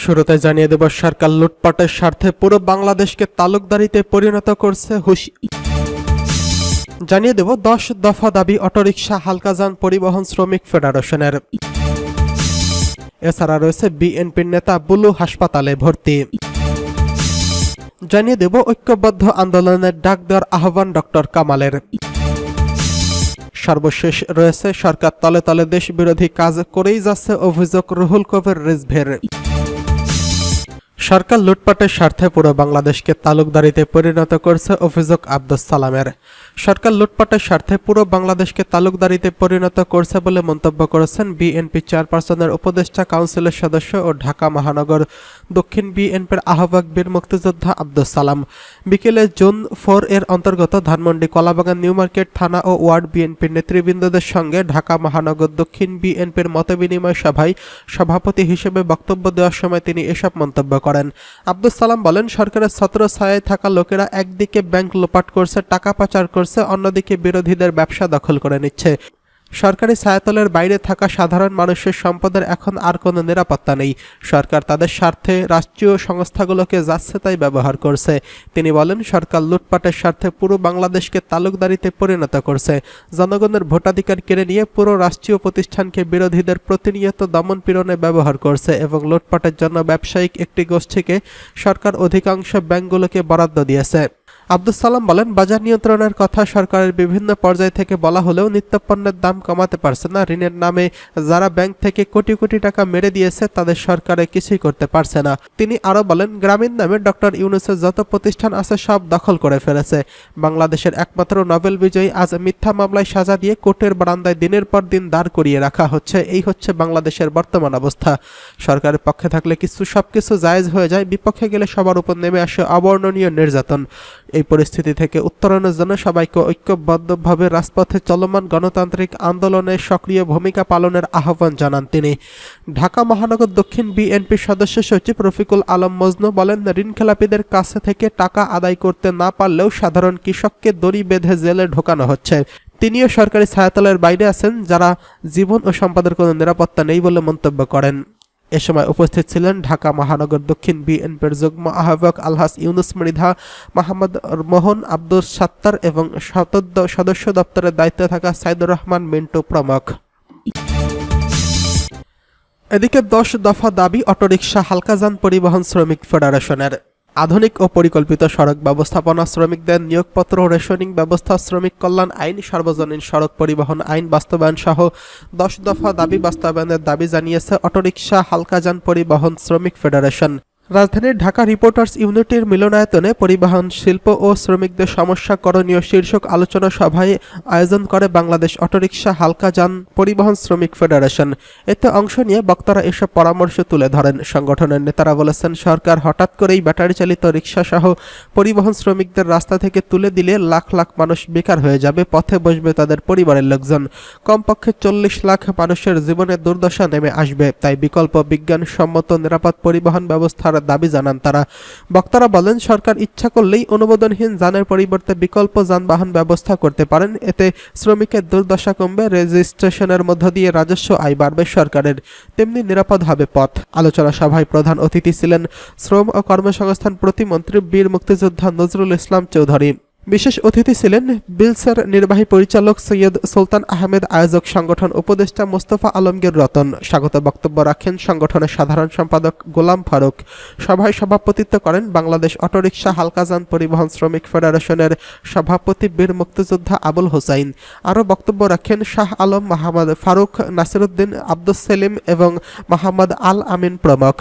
শুরুতে জানিয়ে দেব, সরকার লুটপাটের স্বার্থে পুরো বাংলাদেশকে তালুকদারিতে পরিণত করছে। জানিয়ে দেব 10 দফা দাবি অটোরিকশা হালকাযান পরিবহন শ্রমিক ফেডারেশনের। এছাড়া রয়েছে বিএনপির নেতা বুলু হাসপাতালে ভর্তি। জানিয়ে দেব ঐক্যবদ্ধ আন্দোলনের ডাক দেওয়ার আহ্বান ডক্টর কামালের। সর্বশেষ রয়েছে সরকার তলে তলে দেশ বিরোধী কাজ করেই যাচ্ছে অভিযোগ রুহুল কবির রিজভীর। সরকার লুটপাটের স্বার্থে পুরো বাংলাদেশকে তালুকদারিতে পরিণত করছে অভিযোগ আব্দুস সালামের। সরকার লুটপাটের স্বার্থে পুরো বাংলাদেশকে তালুকদারিতে পরিণত করছে বলে মন্তব্য করেছেন বিএনপি চেয়ারপারসনের উপদেষ্টা কাউন্সিলের সদস্য ও ঢাকা মহানগর দক্ষিণ বিএনপির আহ্বায়ক বীর মুক্তিযোদ্ধা আব্দুস সালাম। বিকেলে জোন 4 এর অন্তর্গত ধানমন্ডি, কলাবাগান, নিউ মার্কেট থানা ও ওয়ার্ড বিএনপির নেতৃবৃন্দদের সঙ্গে ঢাকা মহানগর দক্ষিণ বিএনপির মতবিনিময় সভায় সভাপতি হিসেবে বক্তব্য দেওয়ার সময় তিনি এসব মন্তব্য করেন। আব্দুস সালাম বলেন, সরকারের ছত্রছায়ায় থাকা লোকেরা একদিকে ব্যাংক লোপাট করছে, টাকা পাচার করছে, অন্যদিকে বিরোধীদের ব্যবসা দখল করে নিচ্ছে। সরকারি ছায়াতলের বাইরে থাকা সাধারণ মানুষের সম্পদের এখন আর কোনো নিরাপত্তা নেই। সরকার তাদের স্বার্থে রাষ্ট্রীয় সংস্থাগুলোকে যাচ্ছে তাই ব্যবহার করছে। তিনি বলেন, সরকার লুটপাটের স্বার্থে পুরো বাংলাদেশকে তালুকদারিতে পরিণত করছে। জনগণের ভোটাধিকার কেড়ে নিয়ে পুরো রাষ্ট্রীয় প্রতিষ্ঠানকে বিরোধীদের প্রতিনিয়ত দমন পীড়নে ব্যবহার করছে এবং লুটপাটের জন্য ব্যবসায়িক একটি গোষ্ঠীকে সরকার অধিকাংশ ব্যাংকগুলোকে বরাদ্দ দিয়েছে। আব্দুস সালাম বলেন, বাজার নিয়ন্ত্রণের কথা সরকারের বিভিন্ন পর্যায় থেকে বলা হলেও নিত্যপণ্যের দাম কমাতে পারছে না। ঋণের নামে যারা ব্যাংক থেকে কোটি কোটি টাকা মেরে দিয়েছে তাদের সরকারে কিছুই করতে পারছে না। তিনি আরও বলেন, গ্রামীণ নামে ডক্টর ইউনূসের যত প্রতিষ্ঠান আছে সব দখল করে ফেলেছে। বাংলাদেশের একমাত্র নোবেল বিজয়ী আজ মিথ্যা মামলায় সাজা দিয়ে কোর্টের বারান্দায় দিনের পর দিন দাঁড় করিয়ে রাখা হচ্ছে। এই হচ্ছে বাংলাদেশের বর্তমান অবস্থা। সরকারের পক্ষে থাকলে সবকিছু জায়েজ হয়ে যায়, বিপক্ষে গেলে সবার উপর নেমে আসে অবর্ণনীয় নির্যাতন। এই পরিস্থিতি থেকে উত্তরণের জন্য সবাইকে ঐক্যবদ্ধভাবে রাজপথে চলমান গণতান্ত্রিক আন্দোলনে সক্রিয় ভূমিকা পালনের আহ্বান জানান তিনি। ঢাকা মহানগর দক্ষিণ বিএনপির সদস্য সচিব রফিকুল আলম মজনু বলেন, ঋণখেলাপিদের কাছ থেকে টাকা আদায় করতে না পারলেও সাধারণ কৃষককে দড়ি বেঁধে জেলে ঢোকানো হচ্ছে। তিনিও সরকারি ছায়াতলের বাইরে আছেন, যারা জীবন ও সম্পদের কোনো নিরাপত্তা নেই বলে মন্তব্য করেন। এ সময় উপস্থিত ছিলেন ঢাকা মহানগর দক্ষিণ বিএনপির যুগ্ম আহ্বায়ক আলহাজ ইউনুস মৃধা, মোহাম্মদ মোহন, আব্দুস সাত্তার এবং সদস্য দপ্তরের দায়িত্বে থাকা সাইদুর রহমান মিন্টু প্রমুখ। এদিকে 10 দফা দাবি অটোরিকশা হালকাযান পরিবহন শ্রমিক ফেডারেশনের। আধুনিক ও পরিকল্পিত সড়ক ব্যবস্থাপনা, শ্রমিকদের নিয়োগপত্র, রেশনিং ব্যবস্থা, শ্রমিক কল্যাণ আইন, সার্বজনীন সড়ক পরিবহন আইন বাস্তবায়ন সহ 10 দফা দাবি বাস্তবায়নের দাবি জানিয়েছে অটোরিকশা হালকাযান পরিবহন শ্রমিক ফেডারেশন। রাজধানীর ঢাকা রিপোর্টার্স ইউনিটির মিলনায়তনে পরিবহন শিল্প ও শ্রমিকদের সমস্যা করণীয় শীর্ষক আলোচনা সভায় আয়োজন করে বাংলাদেশ অটোরিকশা হালকাযান পরিবহন শ্রমিক ফেডারেশন। এতে অংশ নিয়ে বক্তারা এসব পরামর্শ তুলে ধরেন। সংগঠনের নেতারা বলেছেন, সরকার হঠাৎ করেই ব্যাটারি চালিত রিকশা সহ পরিবহন শ্রমিকদের রাস্তা থেকে তুলে দিলে লাখ লাখ মানুষ বেকার হয়ে যাবে, পথে বসবে তাদের পরিবারের লোকজন। কমপক্ষে 40 লাখ মানুষের জীবনে দুর্দশা নেমে আসবে। তাই বিকল্প বিজ্ঞানসম্মত নিরাপদ পরিবহন ব্যবস্থার দাবি জানান তারা। বক্তারা বলেন, সরকার ইচ্ছা করলেই অনুমোদনহীন যানের পরিবর্তে বিকল্প যানবাহন ব্যবস্থা করতে পারেন। এতে শ্রমিকের দুর্দশা কমবে, রেজিস্ট্রেশনের মধ্য দিয়ে রাজস্ব আয় বাড়বে সরকারের, তেমনি নিরাপদ হবে পথ। আলোচনা সভায় প্রধান অতিথি ছিলেন শ্রম ও কর্মসংস্থান প্রতিমন্ত্রী বীর মুক্তিযোদ্ধা নজরুল ইসলাম চৌধুরী। বিশেষ অতিথি ছিলেন বিলসার নির্বাহী পরিচালক সৈয়দ সুলতান আহমেদ, আয়োজক সংগঠন উপদেষ্টা মোস্তফা আলমগীর রতন। স্বাগত বক্তব্য রাখেন সংগঠনের সাধারণ সম্পাদক গোলাম ফারুক। সভায় সভাপতিত্ব করেন বাংলাদেশ অটোরিকশা হালকাযান পরিবহন শ্রমিক ফেডারেশনের সভাপতি বীর মুক্তিযোদ্ধা আবুল হোসাইন। আরও বক্তব্য রাখেন শাহ আলম, মোহাম্মদ ফারুক, নাসিরউদ্দিন, আব্দুস সেলিম এবং মোহাম্মদ আল আমিন প্রমুখ।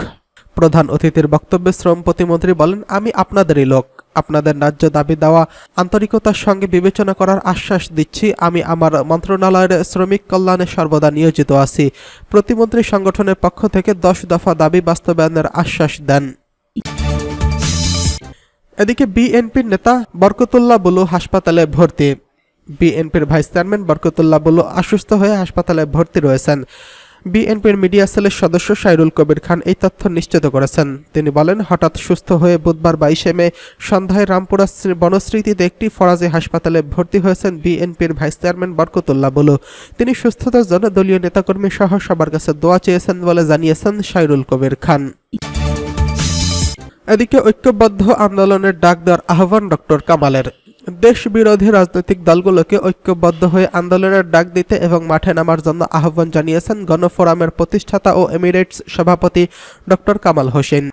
প্রধান অতিথির বক্তব্যে শ্রম প্রতিমন্ত্রী বলেন, আমি আপনাদেরই লোক, আপনাদের ন্যায্য দাবি দেওয়া আন্তরিকতার সঙ্গে বিবেচনা করার আশ্বাস দিচ্ছি। আমি আমার মন্ত্রণালয়ের শ্রমিক কল্যাণে সর্বদা নিয়োজিত আছি। প্রতিমন্ত্রী সংগঠনের পক্ষ থেকে 10 দফা দাবি বাস্তবায়নের আশ্বাস দেন। এদিকে বিএনপির নেতা বরকতুল্লাহ বুলু হাসপাতালে ভর্তি। বিএনপির ভাইস চেয়ারম্যান বরকতুল্লাহ বুলু অসুস্থ হয়ে হাসপাতালে ভর্তি রয়েছেন। বিএনপির মিডিয়া সেলের সদস্য সাইরুল কবির খান এই তথ্য নিশ্চিত করেছেন। তিনি বলেন, হঠাৎ সুস্থ হয়ে বুধবার 22 মে সন্ধ্যায় রামপুরা বনস্মৃতিতে একটি ফরাজি হাসপাতালে ভর্তি হয়েছেন বিএনপির ভাইস চেয়ারম্যান বরকতুল্লাহ বুলু। তিনি সুস্থতার জন্য দলীয় নেতাকর্মী সহ সবার কাছে দোয়া চেয়েছেন বলে জানিয়েছেন সাইরুল কবির খান। এদিকে ঐক্যবদ্ধ আন্দোলনের ডাক দেওয়ার আহ্বান ডক্টর কামালের। দেশ বিরোধী রাজনৈতিক দলগুলোকে ঐক্যবদ্ধ হয়ে আন্দোলনের ডাক দিতে এবং মাঠে নামার জন্য আহ্বান জানিয়েছেন গণফোরামের প্রতিষ্ঠাতা ও এমিরেটস সভাপতি ডক্টর কামাল হোসেন।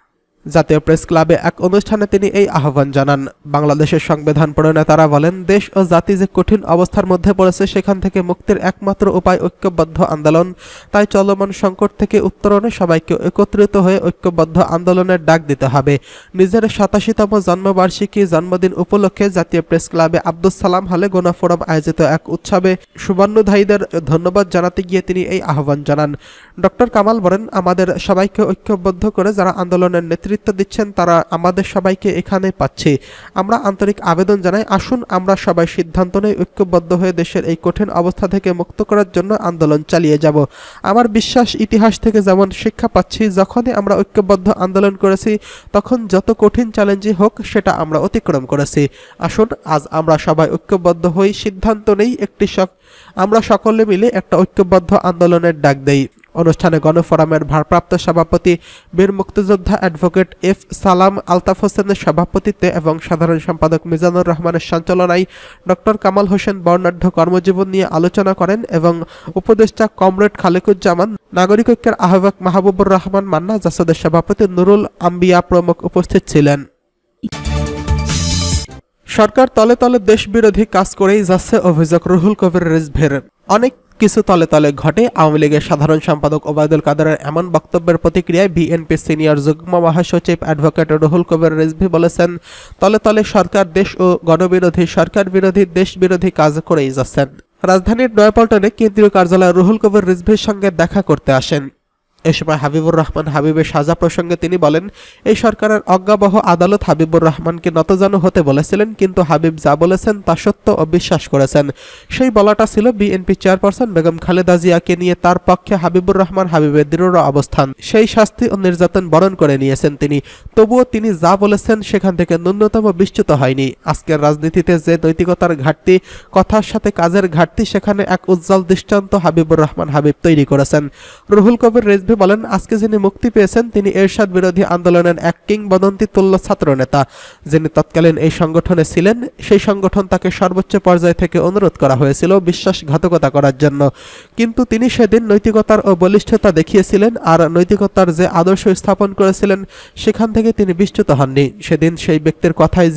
জাতীয় প্রেস ক্লাবে এক অনুষ্ঠানে তিনি এই আহ্বান জানান। বাংলাদেশের সংবিধান প্রণেতারা বলেন, দেশ ও জাতি যে কঠিন অবস্থার মধ্যে পড়েছে সেখান থেকে মুক্তির একমাত্র উপায় ঐক্যবদ্ধ আন্দোলন। তাই চলমান সংকট থেকে উত্তরণে সবাইকে একত্রিত হয়ে ঐক্যবদ্ধ আন্দোলনের ডাক দিতে হবে। নিজের 87তম জন্মবার্ষিকী জন্মদিন উপলক্ষে জাতীয় প্রেস ক্লাবে আব্দুস সালাম হলে গণফোরাম আয়োজিত এক উৎসবে শুভান্যুধায়ীদের ধন্যবাদ জানাতে গিয়ে তিনি এই আহ্বান জানান। ডক্টর কামাল বলেন, আমাদের সবাইকে ঐক্যবদ্ধ করে যারা আন্দোলনের নেতৃত্ব দিচ্ছেন তারা আমাদের সবাইকে এখানে পাচ্ছি। আমরা আন্তরিক আবেদন জানাই, আসুন আমরা সবাই সিদ্ধান্ত নেই ঐক্যবদ্ধ হয়ে দেশের এই কঠিন অবস্থা থেকে মুক্ত করার জন্য আন্দোলন চালিয়ে যাব। আমার বিশ্বাস, ইতিহাস থেকে যেমন শিক্ষা পাচ্ছি, যখনই আমরা ঐক্যবদ্ধ আন্দোলন করেছি তখন যত কঠিন চ্যালেঞ্জই হোক সেটা আমরা অতিক্রম করেছি। আসুন আজ আমরা সবাই ঐক্যবদ্ধ হই, সিদ্ধান্ত নেই আমরা সকলে মিলে একটা ঐক্যবদ্ধ আন্দোলনের ডাক দেই। অনুষ্ঠানে গণফোরামের ভারপ্রাপ্ত সভাপতি বীর মুক্তিযোদ্ধা অ্যাডভোকেট এফ সালাম আলতাফ হোসেনের সভাপতিত্বে এবং সাধারণ সম্পাদক মিজানুর রহমানের সঞ্চালনায় ডক্টর কামাল হোসেন বর্ণাঢ্য কর্মজীবন নিয়ে আলোচনা করেন এবং উপদেষ্টা কমরেড খালেকুজ্জামান, নাগরিক ঐক্যের আহ্বায়ক মাহবুবুর রহমান মান্না, জাসদের সভাপতি নুরুল আম্বিয়া প্রমুখ উপস্থিত ছিলেন। সরকার তলে তলে দেশ বিরোধী কাজ করেই যাচ্ছে অভিযোগ রুহুল কবির রিজভীর। অনেক কিছু তলে তলে ঘটে। আওয়ামী লীগের সাধারণ সম্পাদক ওবায়দুল কাদেরের এমন বক্তব্যের প্রতিক্রিয়ায় বিএনপি সিনিয়র যুগ্ম মহাসচিব অ্যাডভোকেট রুহুল কবির রিজভী বলেছেন, তলে তলে সরকার দেশ ও গণবিরোধী, সরকার বিরোধী, দেশ বিরোধী কাজ করেই যাচ্ছেন। রাজধানীর নয়াপল্টনে কেন্দ্রীয় কার্যালয়ে রুহুল কবির রিজভীর সঙ্গে দেখা করতে আসেন। এ সময় হাবিবুর রহমান হাবিবের সাজা প্রসঙ্গে তিনি বলেন, এই সরকারের অজ্ঞাবহ আদালত হাবিবুর রহমানকে নতজানু হতে বলেছিলেন, কিন্তু হাবিব যা বলেছেন তা সত্য ও বিশ্বাস করেছেন। সেই বলাটা ছিল বিএনপি চেয়ারপারসন বেগম খালেদা জিয়াকে নিয়ে তার পক্ষে হাবিবুর রহমান হাবিবের দৃঢ় অবস্থান। সেই শাস্তি ও নির্যাতন বরণ করে নিয়েছেন তিনি। তবুও তিনি যা বলেছেন সেখান থেকে ন্যূনতম বিচ্যুত হয়নি। আজকের রাজনীতিতে যে নৈতিকতার ঘাটতি, কথার সাথে কাজের ঘাটতি, সেখানে এক উজ্জ্বল দৃষ্টান্ত হাবিবুর রহমান হাবিব তৈরি করেছেন। রুহুল কবির রিজভী বলেন, আজকে যিনি মুক্তি পেয়েছেন তিনি এরশাদ বিরোধী আন্দোলনের এক কিংবদন্তি তুল্য ছাত্র নেতা। যিনি তৎকালীন এই সংগঠনে ছিলেন, সেই সংগঠন তাকে সর্বোচ্চ পর্যায় থেকে অনুরোধ করা হয়েছিল বিশ্বাসঘাতকতা করার জন্য, কিন্তু তিনি সেদিন নৈতিকতার ও বলিষ্ঠতা দেখিয়েছিলেন আর নৈতিকতার যে আদর্শ স্থাপন করেছিলেন সেখান থেকে তিনি বিচ্যুত হননি। সেদিন সেই ব্যক্তির কথায়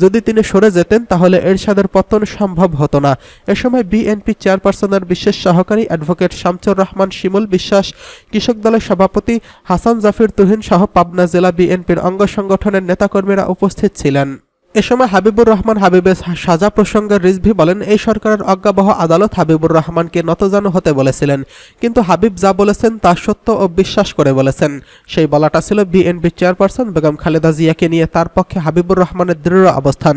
যদি তিনি সরে যেতেন তাহলে এরশাদের পতন সম্ভব হতো না। এ সময় বিএনপি চেয়ারপারসনের বিশেষ সহকারী অ্যাডভোকেট শামছুর রহমান শিমুল বিশ্বাস, কৃষক দলের সভাপতি হাসান জাফির তুহিন সহ পাবনা জেলা বিএনপির অঙ্গ সংগঠনের নেতাকর্মীরা উপস্থিত ছিলেন। এ সময় হাবিবুর রহমান হাবিবের সাজা প্রসঙ্গে রিজভী বলেন, এই সরকারের অজ্ঞাবহ আদালত হাবিবুর রহমানকে নতজানু হতে বলেছিলেন, কিন্তু হাবিব যা বলেছেন তা সত্য ও বিশ্বাস করে বলেছেন। সেই বলাটা ছিল বিএনপি চেয়ারপারসন বেগম খালেদা জিয়াকে নিয়ে তার পক্ষে হাবিবুর রহমানের দৃঢ় অবস্থান।